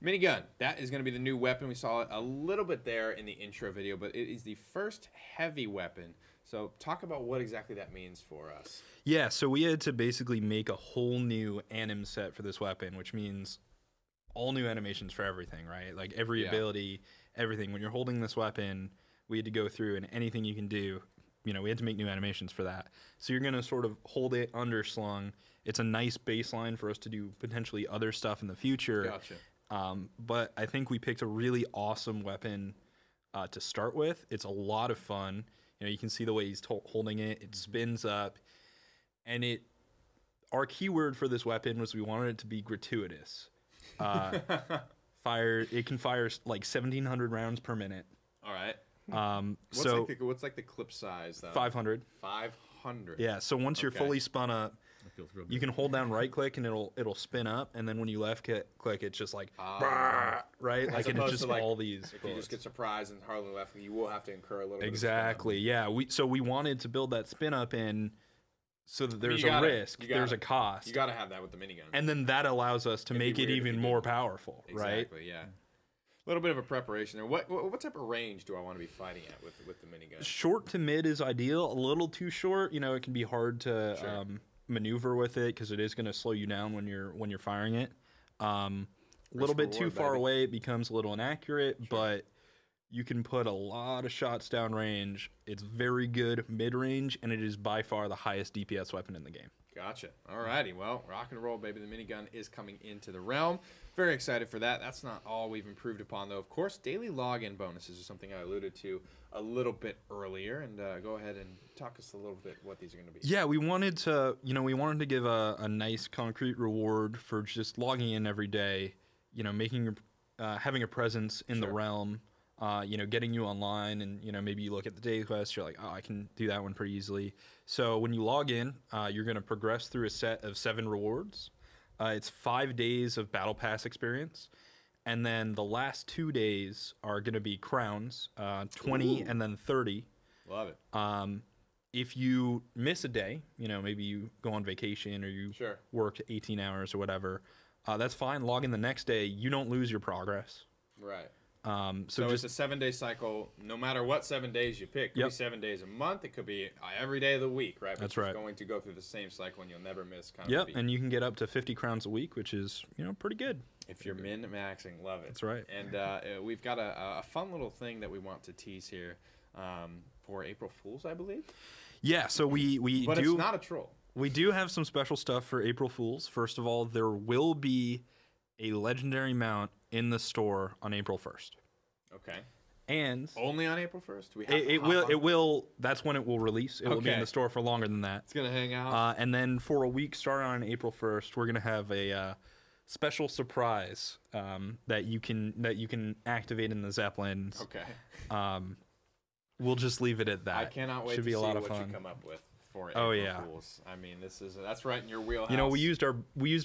Minigun, that is going to be the new weapon. We saw it a little bit there in the intro video, but it is the first heavy weapon. So talk about what exactly that means for us. Yeah, so we had to basically make a whole new anim set for this weapon, which means all new animations for everything, right? Like every ability, everything. When you're holding this weapon, we had to go through, and anything you can do, you know, we had to make new animations for that. So you're going to sort of hold it underslung. It's a nice baseline for us to do potentially other stuff in the future. Gotcha. But I think we picked a really awesome weapon to start with. It's a lot of fun. You know, you can see the way he's holding it. It spins up, and our keyword for this weapon was we wanted it to be gratuitous. It can fire like 1,700 rounds per minute. All right. What's like the clip size though? 500. 500. Yeah. So once you're fully spun up, you can hold down right click and it'll spin up, and then when you left click, it's just like right, like it's just all these. If you just get surprised and hardly left, you will have to incur a little. Exactly. Yeah. We wanted to build that spin up in. So that there's a risk, there's a cost. You got to have that with the minigun. And then that allows us to make it even more powerful, right? Exactly, yeah. A little bit of a preparation there. What type of range do I want to be fighting at with the minigun? Short to mid is ideal. A little too short, you know, it can be hard to maneuver with it because it is going to slow you down when you're firing it. A little bit too far away, it becomes a little inaccurate, but you can put a lot of shots down range. It's very good mid-range, and it is by far the highest DPS weapon in the game. Gotcha. Alrighty. Well, rock and roll, baby. The minigun is coming into the realm. Very excited for that. That's not all we've improved upon, though. Of course, daily login bonuses is something I alluded to a little bit earlier. And go ahead and talk us a little bit what these are going to be. Yeah, we wanted to give a nice concrete reward for just logging in every day. You know, having a presence in the realm. You know, getting you online, and you know, maybe you look at the daily quest, you're like, oh, I can do that one pretty easily. So when you log in, you're going to progress through a set of 7 rewards. It's 5 days of battle pass experience, and then the last 2 days are going to be crowns, 20 and then 30. Love it. If you miss a day, you know, maybe you go on vacation or you work 18 hours or whatever, that's fine. Log in the next day. You don't lose your progress. Right. So it's a 7-day cycle. No matter what 7 days you pick, it could be 7 days a month. It could be every day of the week, right? But that's right. You're going to go through the same cycle, and you'll never miss. Yep, and you can get up to 50 crowns a week, which is pretty good. If you're min-maxing, love it. That's right. And we've got a fun little thing that we want to tease here for April Fools, I believe. Yeah, so we but it's not a troll. We do have some special stuff for April Fools. First of all, there will be a legendary mount in the store on April 1st. Okay. And only on April 1st? It will. That's when it will release. It will be in the store for longer than that. It's gonna hang out. And then for a week starting on April 1st, we're gonna have a special surprise that you can activate in the Zeppelins. Okay. We'll just leave it at that. I cannot wait to see what you come up with. For April Fools. I mean, that's right in your wheelhouse. You know, we used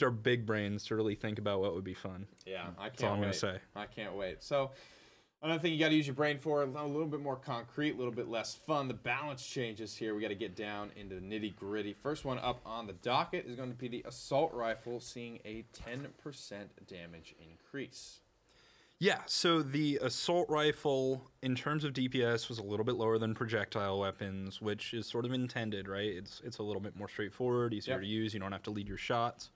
our big brains to really think about what would be fun. Yeah, that's all I'm gonna say. I can't wait. So another thing you got to use your brain for, a little bit more concrete, a little bit less fun. The balance changes here. We got to get down into the nitty gritty. First one up on the docket is going to be the assault rifle, seeing a 10% damage increase. Yeah, so the assault rifle, in terms of DPS, was a little bit lower than projectile weapons, which is sort of intended, right? It's a little bit more straightforward, easier to use. You don't have to lead your shots.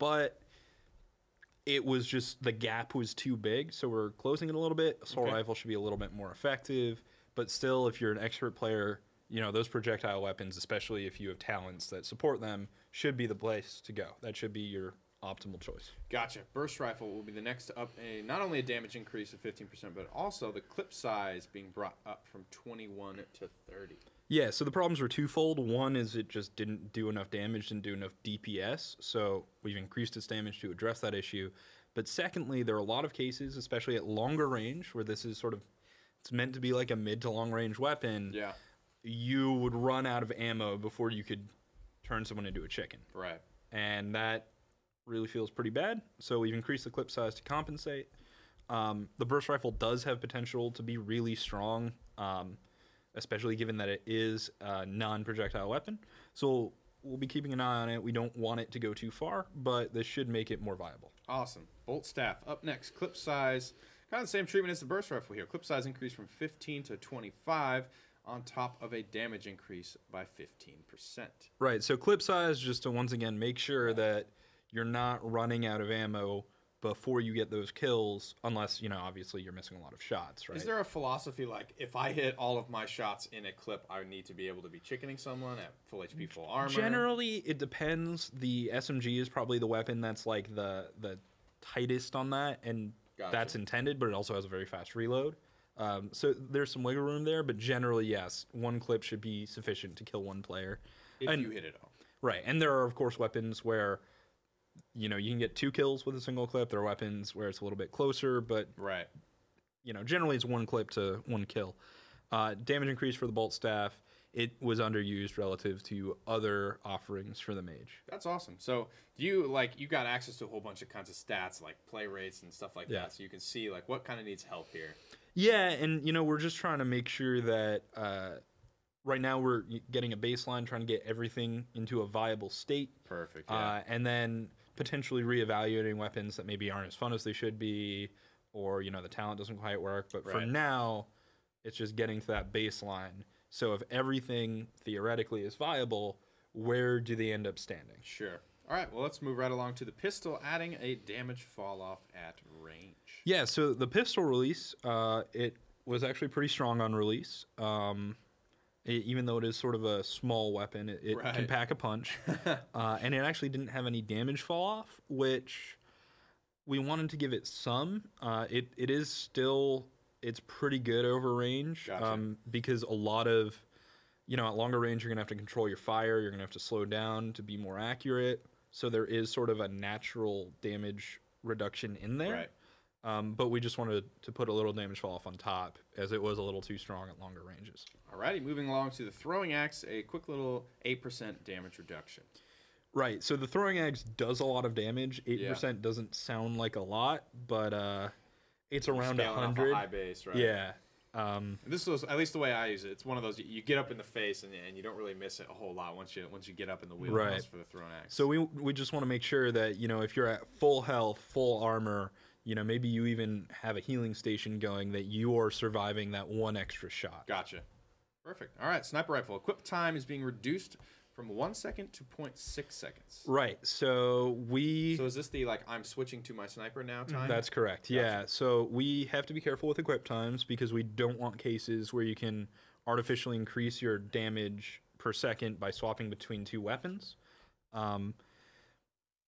But it was just, the gap was too big, so we're closing it a little bit. Assault rifle should be a little bit more effective. But still, if you're an expert player, you know, those projectile weapons, especially if you have talents that support them, should be the place to go. That should be your optimal choice. Gotcha. Burst rifle will be the next up. Not only a damage increase of 15%, but also the clip size being brought up from 21 to 30. Yeah, so the problems were twofold. One is it just didn't do enough damage, didn't do enough DPS, so we've increased its damage to address that issue. But secondly, there are a lot of cases, especially at longer range, where this is sort of, it's meant to be like a mid to long range weapon. Yeah. You would run out of ammo before you could turn someone into a chicken. Right. And that really feels pretty bad, so we've increased the clip size to compensate. The burst rifle does have potential to be really strong, especially given that it is a non-projectile weapon. So we'll be keeping an eye on it. We don't want it to go too far, but this should make it more viable. Awesome. Bolt staff. Up next, clip size. Kind of the same treatment as the burst rifle here. Clip size increase from 15 to 25 on top of a damage increase by 15%. Right, so clip size, just to once again make sure that you're not running out of ammo before you get those kills, unless, obviously you're missing a lot of shots, right? Is there a philosophy like, if I hit all of my shots in a clip, I need to be able to be chickening someone at full HP, full armor? Generally, it depends. The SMG is probably the weapon that's like the tightest on that, and that's intended, but it also has a very fast reload. So there's some wiggle room there, but generally, yes, one clip should be sufficient to kill one player. If you hit it all. Right, and there are, of course, weapons where, you can get 2 kills with a single clip. There are weapons where it's a little bit closer, but, generally it's 1 clip to 1 kill. Damage increase for the bolt staff. It was underused relative to other offerings for the mage. That's awesome. So you got access to a whole bunch of kinds of stats like play rates and stuff like that, so you can see like what kind of needs help here. Yeah, and we're just trying to make sure that right now we're getting a baseline, trying to get everything into a viable state. Perfect. Yeah. And then potentially reevaluating weapons that maybe aren't as fun as they should be, or the talent doesn't quite work. But for now, it's just getting to that baseline. So if everything theoretically is viable, where do they end up standing? Sure. All right, well, let's move right along to the pistol, adding a damage fall off at range. Yeah, so the pistol release, it was actually pretty strong on release. Even though it is sort of a small weapon, it can pack a punch. And it actually didn't have any damage fall off, which we wanted to give it some. It is still... It's pretty good over range. Gotcha. Because a lot of, at longer range, you're going to have to control your fire. You're going to have to slow down to be more accurate. So there is sort of a natural damage reduction in there. Right. But we just wanted to put a little damage fall off on top, as it was a little too strong at longer ranges. Alrighty, moving along to the throwing axe, a quick little 8% damage reduction. Right, so the throwing axe does a lot of damage. 8% doesn't sound like a lot, but... it's around 100. Off a high base, right? Yeah. This was at least the way I use it. It's one of those you get up in the face and you don't really miss it a whole lot once you get up in the wheelhouse for the thrown axe. So we just want to make sure that if you're at full health, full armor, maybe you even have a healing station going, that you are surviving that 1 extra shot. Gotcha. Perfect. All right, sniper rifle. Equip time is being reduced from 1 second to 0.6 seconds. Right. So is this the I'm switching to my sniper now time? That's correct. Gotcha. Yeah. So we have to be careful with equip times, because we don't want cases where you can artificially increase your damage per second by swapping between 2 weapons.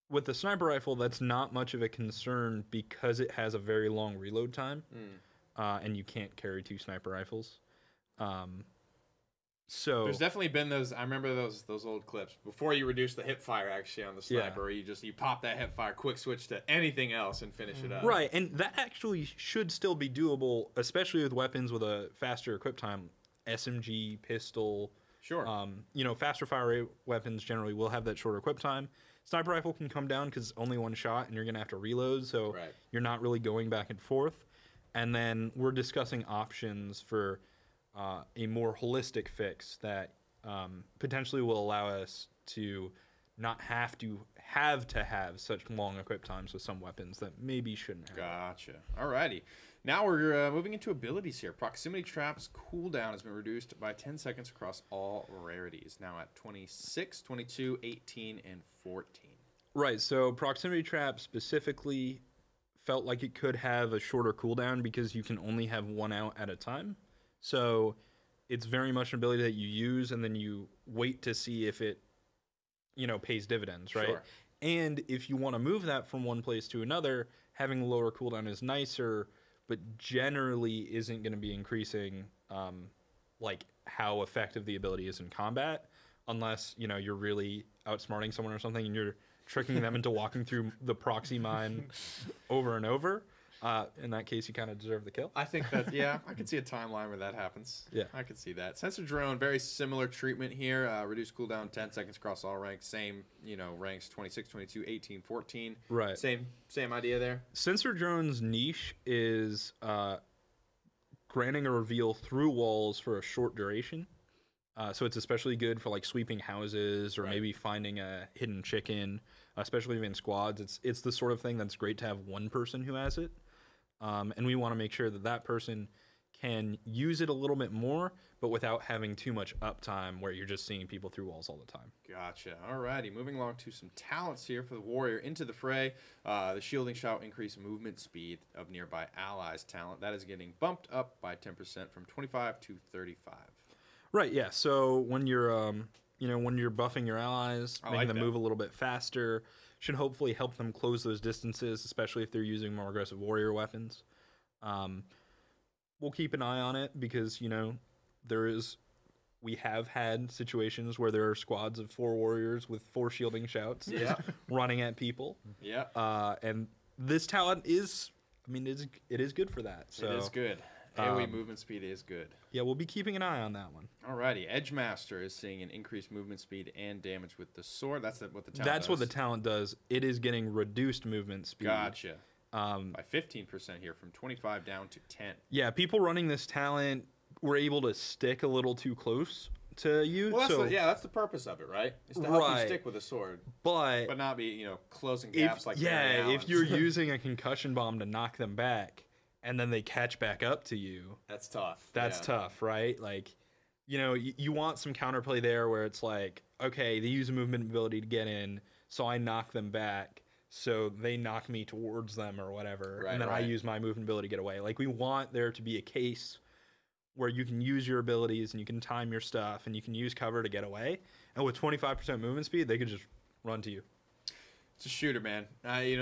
With the sniper rifle, that's not much of a concern because it has a very long reload time, and you can't carry 2 sniper rifles. So there's definitely been those. I remember those old clips before you reduce the hip fire actually on the sniper, where you pop that hip fire, quick switch to anything else and finish it up. Right, and that actually should still be doable, especially with weapons with a faster equip time. SMG, pistol. Sure. Faster fire rate weapons generally will have that shorter equip time. Sniper rifle can come down because it's only 1 shot and you're going to have to reload, so you're not really going back and forth. And then we're discussing options for a more holistic fix that potentially will allow us to not have to have such long equip times with some weapons that maybe shouldn't have. Gotcha. Alrighty. Now we're moving into abilities here. Proximity traps cooldown has been reduced by 10 seconds across all rarities. Now at 26, 22, 18, and 14. Right, so proximity trap specifically felt like it could have a shorter cooldown because you can only have 1 out at a time. So it's very much an ability that you use and then you wait to see if it, pays dividends, right? Sure. And if you want to move that from one place to another, having a lower cooldown is nicer, but generally isn't going to be increasing how effective the ability is in combat, unless, you're really outsmarting someone or something and you're tricking them into walking through the proxy mine over and over. In that case, you kind of deserve the kill. I think that, I could see a timeline where that happens. Yeah. I could see that. Sensor drone, very similar treatment here. Reduced cooldown 10 seconds across all ranks. Same, ranks 26, 22, 18, 14. Right. Same idea there. Sensor drone's niche is granting a reveal through walls for a short duration. So it's especially good for like sweeping houses or Right. maybe finding a hidden chicken, especially in squads. It's the sort of thing that's great to have one person who has it, and we want to make sure that that person can use it a little bit more, but without having too much uptime where you're just seeing people through walls all the time. Gotcha. Alrighty, moving along to some talents here for the warrior into the fray. The shielding shot will increase movement speed of nearby allies. Talent that is getting bumped up by 10% from 25 to 35. Right. Yeah. So when you're when you're buffing your allies, I making like them that. move a little bit faster, should hopefully help them close those distances, especially if they're using more aggressive warrior weapons. Um, we'll keep an eye on it because there is we have had situations where there are squads of 4 warriors with 4 shielding shouts Yeah. running at people. Yeah. And this talent is, it is good for that. So It is good. AoE movement speed is good. yeah, we'll be keeping an eye on that one. Alrighty, Edge Master is seeing an increased movement speed and damage with the sword. That's what the talent That's does. what the talent does. It is getting reduced movement speed. Gotcha. By 15% here, from 25 down to 10. Yeah, people running this talent were able to stick a little too close to you. Well, so, that's the purpose of it, right? Is to help you Right. stick with a sword, but but not be, closing gaps like Barry if Allen's. you're using a concussion bomb to knock them back and then they catch back up to you, That's tough. that's Yeah. tough, right? Like, you want some counterplay there where it's like, okay, they use a movement ability to get in, so I knock them back, so they knock me towards them or whatever, Right, and then I right. use my movement ability to get away. Like, we want there to be a case where you can use your abilities and you can time your stuff and you can use cover to get away. And with 25% movement speed, they could just run to you. It's a shooter, man.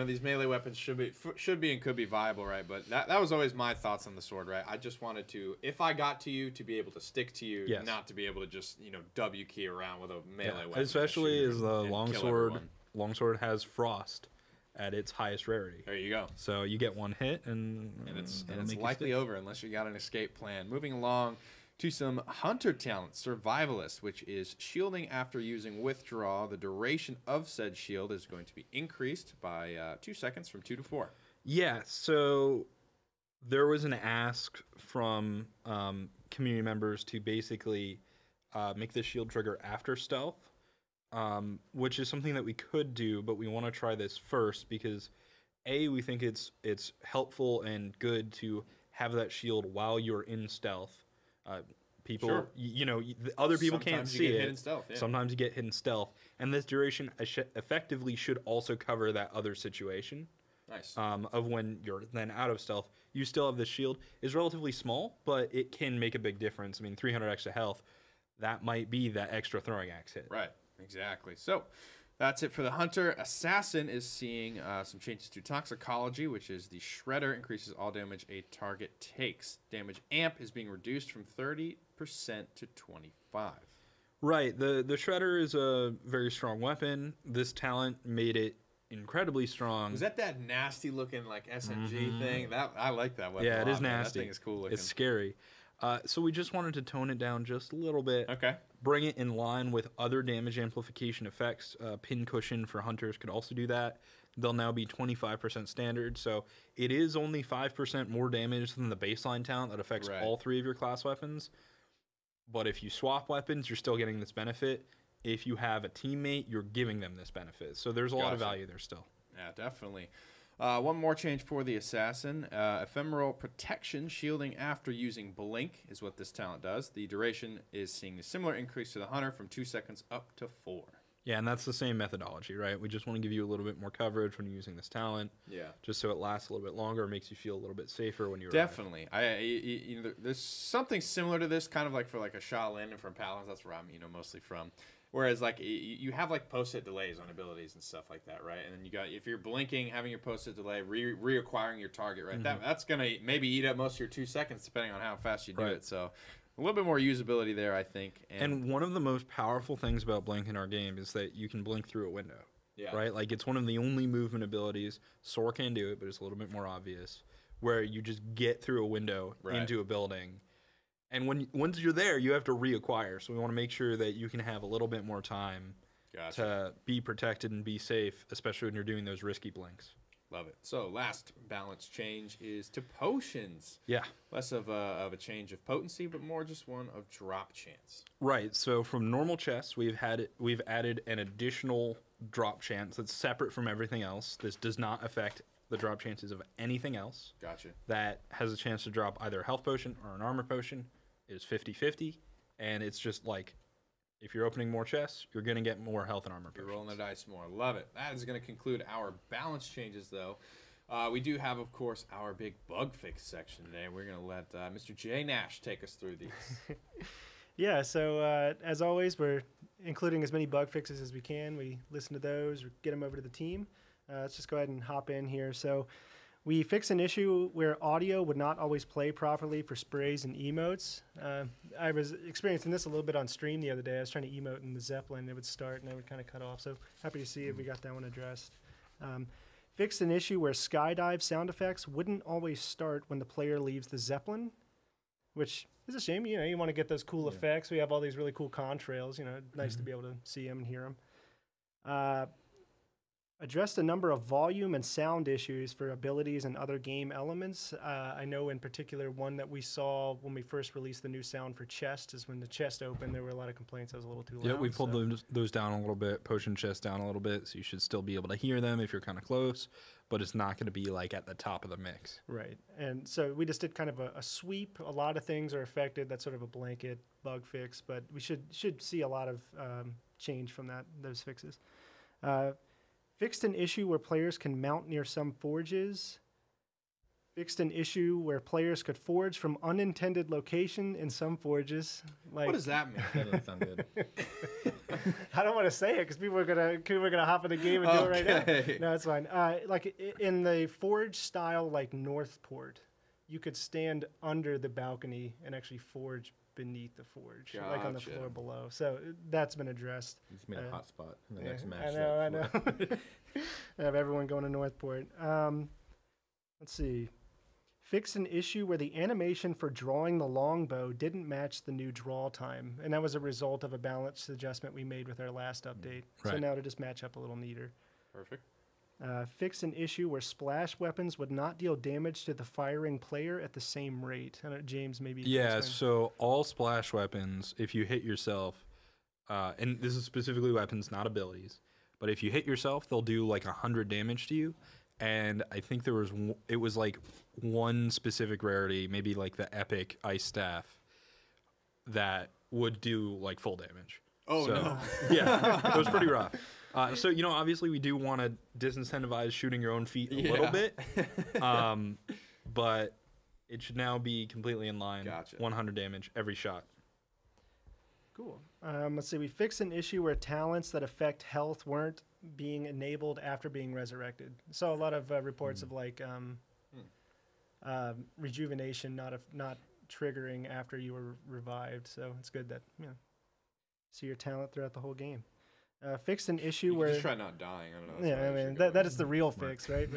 These melee weapons should be and could be viable, right? But that was always my thoughts on the sword, right? I just wanted to, if I got to you, to be able to stick to you, Yes. not to be able to just W key around with a melee weapon. Especially shoot as the and kill longsword everyone. has frost at its highest rarity. There you go. So you get one hit and It's it'll make you likely stick. over unless you got an escape plan. Moving along to some hunter talent, survivalist, which is shielding after using withdraw. The duration of said shield is going to be increased by 2 seconds from 2 to 4. Yeah, so there was an ask from community members to basically make the shield trigger after stealth, which is something that we could do, but we want to try this first because we think it's helpful and good to have that shield while you're in stealth. People, Sure. The other people can't Sometimes you see get it. hit in stealth, yeah. Sometimes you get hit in stealth, and this duration effectively should also cover that other situation. Nice. Of when you're then out of stealth, you still have this shield. Is relatively small, but it can make a big difference. 300 extra health, that might be that extra throwing axe hit. Right, exactly. So that's it for the hunter. Assassin is seeing some changes to toxicology, which is the shredder increases all damage a target takes. Damage amp is being reduced from 30% to 25. Right. The shredder is a very strong weapon. This talent made it incredibly strong. Was that nasty looking like SMG thing? That I like that weapon. Yeah, a it lot, is man. nasty. That thing is cool looking. It's scary. So we just wanted to tone it down just a little bit. Okay. Bring it in line with other damage amplification effects. Pin cushion for hunters could also do that. They'll now be 25% standard. So it is only 5% more damage than the baseline talent that affects Right. all 3 of your class weapons. But if you swap weapons, you're still getting this benefit. If you have a teammate, you're giving them this benefit. So there's a lot of Gotcha. value there still. Yeah, definitely. One more change for the assassin. Ephemeral protection, shielding after using blink is what this talent does. The duration is seeing a similar increase to the hunter from 2 seconds up to 4. Yeah, and that's the same methodology, right? We just want to give you a little bit more coverage when you're using this talent. Yeah. Just so it lasts a little bit longer, makes you feel a little bit safer when you're Definitely. There's something similar to this, kind of like for like a Shaolin and from Paladins. That's where I'm mostly from. Whereas like you have like post-hit delays on abilities and stuff like that, right? And then you got, if you're blinking, having your post-hit delay, reacquiring your target, right? That's gonna maybe eat up most of your 2 seconds depending on how fast you do Right. it. So a little bit more usability there, I think. And one of the most powerful things about blink in our game is that you can blink through a window. Yeah. Right? Like it's one of the only movement abilities. Sora can do it, but it's a little bit more obvious. Where you just get through a window Right. into a building. And once you're there, you have to reacquire. So we want to make sure that you can have a little bit more time Gotcha. to be protected and be safe, especially when you're doing those risky blinks. Love it. So last balance change is to potions. Yeah. Less of a change of potency, but more just one of drop chance. Right. So from normal chests, we've added an additional drop chance that's separate from everything else. This does not affect the drop chances of anything else. Gotcha. That has a chance to drop either a health potion or an armor potion. It is 50-50, and it's just like, if you're opening more chests, you're going to get more health and armor potions. You're rolling the dice more. Love it. That is going to conclude our balance changes, though. We do have, of course, our big bug fix section today. We're going to let Mr. J. Nash take us through these. Yeah, so as always, we're including as many bug fixes as we can. We listen to those, or get them over to the team. Let's just go ahead and hop in here. So we fixed an issue where audio would not always play properly for sprays and emotes. I was experiencing this a little bit on stream the other day. I was trying to emote in the Zeppelin. It would start, and it would kind of cut off. So happy to see if we got that one addressed. Fixed an issue where skydive sound effects wouldn't always start when the player leaves the Zeppelin, which is a shame. You know, you want to get those cool effects. We have all these really cool contrails. You know, nice to be able to see them and hear them. Addressed a number of volume and sound issues for abilities and other game elements. I know in particular one that we saw when we first released the new sound for chest is when the chest opened, there were a lot of complaints that was a little too loud. Yeah, we pulled those down a little bit, potion chests down a little bit, so you should still be able to hear them if you're kind of close, but it's not going to be like at the top of the mix. Right, and so we just did kind of a sweep. A lot of things are affected. That's sort of a blanket bug fix, but we should see a lot of change from those fixes. Fixed an issue where players can mount near some forges. Fixed an issue where players could forge from unintended location in some forges. Like, What does that mean? That doesn't sound good. I don't want to say it because people are gonna hop in the game and do it right Okay. now. No, it's fine. Like in the forge style, like Northport, you could stand under the balcony and actually forge beneath the forge, like on the Gotcha. floor below. So that's been addressed. You just made a hot spot in the Yeah, next match. I know. I have everyone going to Northport. Let's see. Fixed an issue where the animation for drawing the longbow didn't match the new draw time, and that was a result of a balance adjustment we made with our last update. So Right. now to just match up a little neater. Perfect. Fixed an issue where splash weapons would not deal damage to the firing player at the same rate. I don't know, James, maybe you can Yeah, explain. so all splash weapons, if you hit yourself, and this is specifically weapons, not abilities, but if you hit yourself, they'll do like 100 damage to you. And I think it was like one specific rarity, maybe like the epic ice staff, that would do like full damage. Oh, So, no. Yeah, it was pretty rough. So, you know, obviously we do want to disincentivize shooting your own feet a little Yeah. bit. But it should now be completely in line. Gotcha. 100 damage every shot. Cool. Let's see. We fixed an issue where talents that affect health weren't being enabled after being resurrected. So a lot of reports of like rejuvenation not triggering after you were revived. So it's good that see your talent throughout the whole game. Fixed an issue You where just try not dying. I don't know. That's yeah, I probably mean should go that is the real fix, right?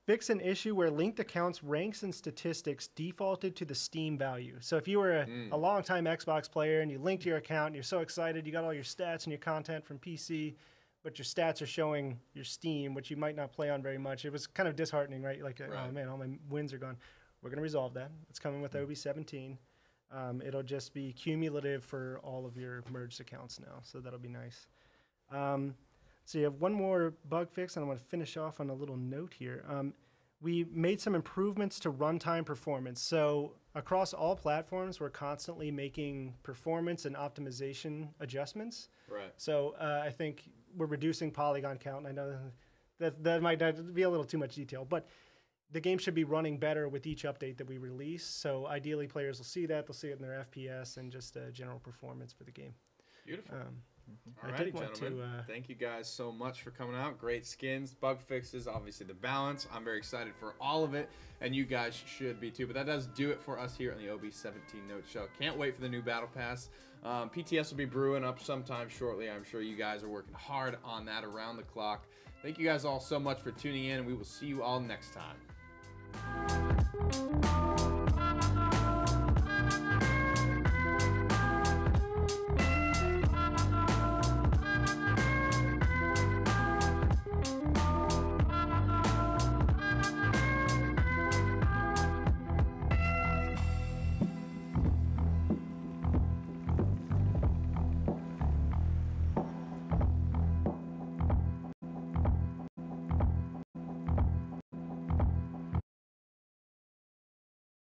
Fix an issue where linked accounts ranks and statistics defaulted to the Steam value. So if you were a long-time Xbox player and you linked your account and you're so excited, you got all your stats and your content from PC, but your stats are showing your Steam, which you might not play on very much. It was kind of disheartening, right? Like, oh Right. man, all my wins are gone. We're going to resolve that. It's coming with OB17. It'll just be cumulative for all of your merged accounts now, so that'll be nice. So you have one more bug fix, and I'm going to finish off on a little note here. We made some improvements to runtime performance. So across all platforms, we're constantly making performance and optimization adjustments. Right. So I think we're reducing polygon count. And I know that might be a little too much detail, but the game should be running better with each update that we release. So ideally, players will see that. They'll see it in their FPS and just general performance for the game. Beautiful. I All did right, want gentlemen. to, Thank you guys so much for coming out. Great skins, bug fixes, obviously the balance. I'm very excited for all of it, and you guys should be too. But that does do it for us here on the OB17 Note Show. Can't wait for the new Battle Pass. PTS will be brewing up sometime shortly. I'm sure you guys are working hard on that around the clock. Thank you guys all so much for tuning in, and we will see you all next time.